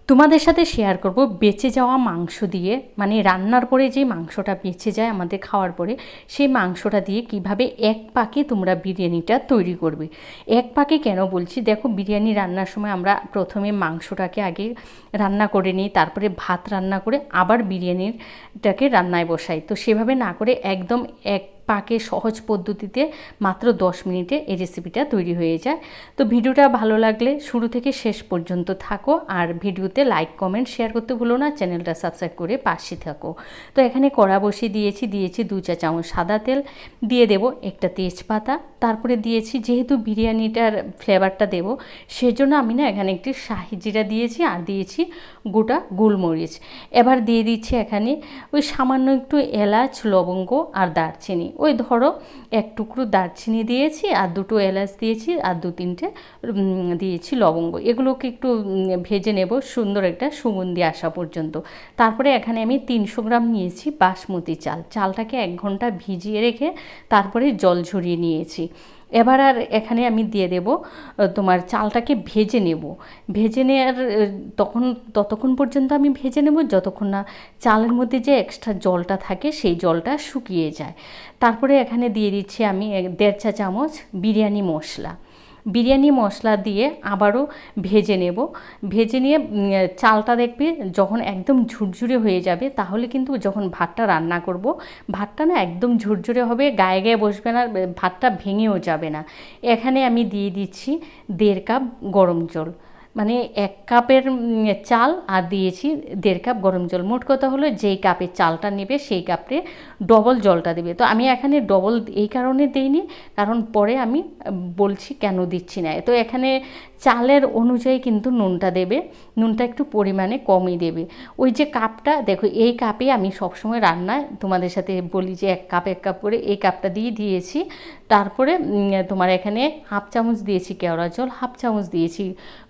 তোমাদের সাথে শেয়ার করব বেঁচে যাওয়া মাংস দিয়ে, মানে রান্নার পরে যে মাংসটা বেঁচে যায় আমাদের খাওয়ার পরে, সেই মাংসটা দিয়ে কিভাবে এক পাকে তোমরা বিরিয়ানিটা তৈরি করবে। এক পাকে কেন বলছি, দেখো বিরিয়ানি রান্নার সময় আমরা প্রথমে মাংসটাকে আগে রান্না করে নিই, তারপরে ভাত রান্না করে আবার বিরিয়ানিটাকে রান্নায় বসাই। তো সেভাবে না করে একদম এক পাকে সহজ পদ্ধতিতে মাত্র 10 মিনিটে এই রেসিপিটা তৈরি হয়ে যায়। তো ভিডিওটা ভালো লাগলে শুরু থেকে শেষ পর্যন্ত থাকো, আর ভিডিওতে লাইক কমেন্ট শেয়ার করতে ভুলো না, চ্যানেলটা সাবস্ক্রাইব করে পাশে থাকো। তো এখানে কড়া বসিয়ে দিয়েছি 2 চা চামচ সাদা তেল, দিয়ে দেব একটা তেজপাতা, তারপরে দিয়েছি, যেহেতু বিরিয়ানিটার ফ্লেভারটা দেব সেজন্য আমি না এখানে একটি শাহি জিরা দিয়েছি, আর দিয়েছি গোটা গোলমরিচ। এবার দিয়ে দিচ্ছি এখানে ওই সামান্য একটু এলাচ, লবঙ্গ আর দারচিনি, ওই ধরো এক টুকরো দারচিনি দিয়েছি, আর 2টো এলাচ দিয়েছি, আর 2-3টে দিয়েছি লবঙ্গ। এগুলোকে একটু ভেজে নেব সুন্দর একটা সুগন্ধি আসা পর্যন্ত। তারপরে এখানে আমি 300 গ্রাম নিয়েছি বাসমতি চাল, চালটাকে 1 ঘন্টা ভিজিয়ে রেখে তারপরে জল ঝরিয়ে নিয়েছি। এবার আর এখানে আমি দিয়ে দেব তোমার চালটাকে ভেজে নেব। ভেজে নেওয়ার ততক্ষণ পর্যন্ত আমি ভেজে নেব যতক্ষণ না চালের মধ্যে যে এক্সট্রা জলটা থাকে সেই জলটা শুকিয়ে যায়। তারপরে এখানে দিয়ে দিচ্ছি আমি 1.5 চা চামচ বিরিয়ানি মশলা দিয়ে আবারও ভেজে নেব। ভেজে নিয়ে চালটা দেখবে যখন একদম ঝুরঝুরে হয়ে যাবে, তাহলে কিন্তু যখন ভাতটা রান্না করব, ভাতটা না একদম ঝুরঝুরে হবে, গায়ে গায়ে বসবে না, ভাতটা ভেঙেও যাবে না। এখানে আমি দিয়ে দিচ্ছি 1.5 কাপ গরম জল, মানে 1 কাপের চাল আর দিয়েছি 1.5 কাপ গরম জল। মোট কথা হলো যেই কাপে চালটা নেবে সেই কাপে ডবল জলটা দেবে। তো আমি এখানে ডবল এই কারণে দিইনি, কারণ পরে আমি বলছি কেন দিচ্ছি না। তো এখানে চালের অনুযায়ী কিন্তু নুনটা দেবে, নুনটা একটু পরিমাণে কমই দেবে। ওই যে কাপটা দেখো, এই কাপে আমি সবসময় রান্নায় তোমাদের সাথে বলি যে 1 কাপ করে, এই কাপটা দিয়েছি। তারপরে তোমার এখানে 1/2 চামচ দিয়েছি কেওড়া জল, 1/2 চামচ দিয়েছি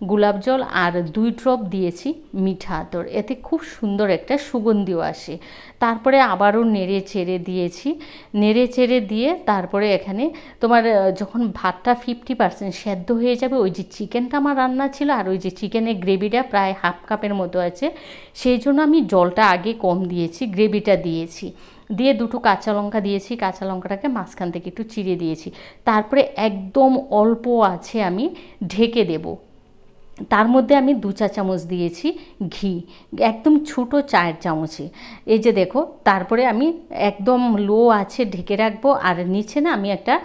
গোলাপ জল, আর 2 ড্রপ দিয়েছি মিঠা আতর, এতে খুব সুন্দর একটা সুগন্ধিও আসে। তারপরে আবারও নেড়ে চেড়ে দিয়ে তারপরে এখানে তোমার যখন ভাতটা 50% সেদ্ধ হয়ে যাবে, ওই যে চিকেনটা আমার রান্না ছিল আর ওই যে চিকেনের গ্রেভিটা প্রায় 1/2 কাপের মতো আছে, সেই জন্য আমি জলটা আগে কম দিয়েছি, গ্রেভিটা দিয়েছি। দিয়ে 2টো কাঁচা লঙ্কা দিয়েছি, কাঁচা লঙ্কাটাকে মাঝখান থেকে একটু চিড়ে দিয়েছি। তারপরে একদম অল্প আছে আমি ঢেকে দেব। তার মধ্যে আমি 2 চা চামচ দিয়েছি ঘি, একদম ছোটো 4 চামচে। এই যে দেখো, তারপরে আমি একদম লো আছে ঢেকে রাখবো, আর নিচে না আমি একটা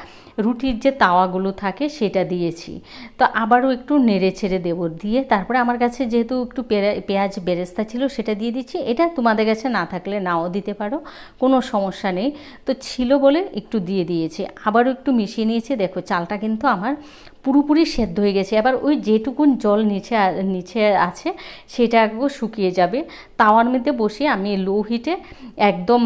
রুটির যে তাওয়াগুলো থাকে সেটা দিয়েছি। তো আবারও একটু নেড়ে ছেড়ে দেবো, দিয়ে তারপরে আমার কাছে যেহেতু একটু পেঁয়াজ বেরেস্তা ছিল সেটা দিয়ে দিচ্ছি। এটা তোমাদের কাছে না থাকলে নাও দিতে পারো, কোনো সমস্যা নেই। তো ছিল বলে একটু দিয়ে দিয়েছি, আবারও একটু মিশিয়ে নিয়েছি। দেখো চালটা কিন্তু আমার পুরোপুরি সেদ্ধ হয়ে গেছে। এবার ওই যেটুকুন জল নিচে আছে সেটা একবার শুকিয়ে যাবে। তাওয়ার মধ্যে বসিয়ে আমি লো হিটে একদম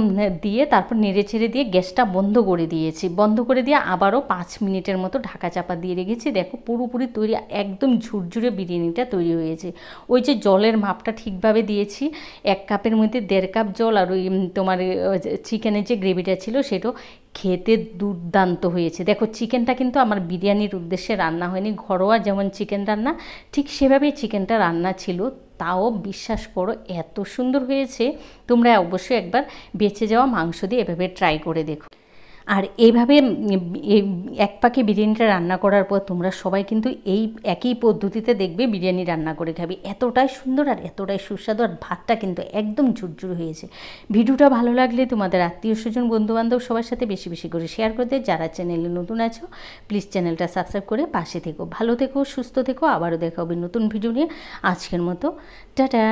দিয়ে তারপর নেড়ে ছেড়ে দিয়ে গ্যাসটা বন্ধ করে দিয়েছি। বন্ধ করে দিয়ে আবারও 5 মিনিটের মতো ঢাকা চাপা দিয়ে রেখেছি। দেখো পুরোপুরি তৈরি, একদম ঝুরঝুরে বিরিয়ানিটা তৈরি হয়েছে। ওই যে জলের মাপটা ঠিকভাবে দিয়েছি, 1 কাপের মধ্যে 1.5 কাপ জল, আর ওই তোমার চিকেনের যে গ্রেভিটা ছিল সেটাও খেতে দুর্দান্ত হয়েছে। দেখো চিকেনটা কিন্তু আমার বিরিয়ানির উদ্দেশ্যে রান্না হয়নি, ঘরোয়া যেমন চিকেন রান্না ঠিক সেভাবেই চিকেনটা রান্না ছিল, তাও বিশ্বাস করো এত সুন্দর হয়েছে। তোমরা অবশ্যই একবার বেঁচে যাওয়া মাংস দিয়ে এভাবে ট্রাই করে দেখো। আর এইভাবে এক পাকে বিরিয়ানিটা রান্না করার পর তোমরা সবাই কিন্তু এই একই পদ্ধতিতে দেখবে বিরিয়ানি রান্না করে খাবে, এতটাই সুন্দর আর এতটাই সুস্বাদু, আর ভাতটা কিন্তু একদম ঝুরঝুর হয়েছে। ভিডিওটা ভালো লাগলে তোমাদের আত্মীয় স্বজন বন্ধুবান্ধব সবার সাথে বেশি বেশি করে শেয়ার করতে। যারা চ্যানেলে নতুন আছো প্লিজ চ্যানেলটা সাবস্ক্রাইব করে পাশে থেকো। ভালো থেকো, সুস্থ থেকো, আবারও দেখা হবে নতুন ভিডিও নিয়ে। আজকের মতো টাটা।